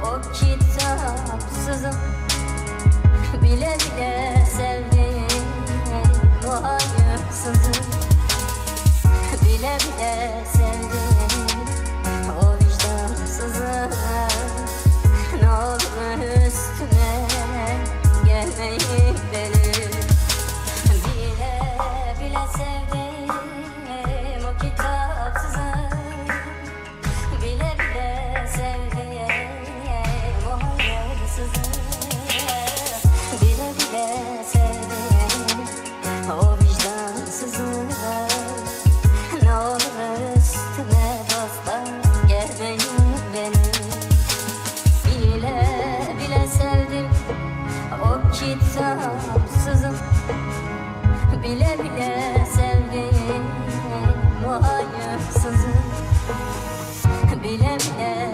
O kitapsızım, bile bile sevdim. O hayırsızım, bile bile sevdim. O vicdansızım, ne olur üstüne gelmeyin benim. Bile bile sevdim o kitapsızım, bile bile sevdim o hayırsızım, bile bile sevdim o vicdansızım. Ne olur üstüme dostlar gelmeyin benim. Bile bile sevdim o kitapsızım, bile bile sevdim o hayırsızım, bile bile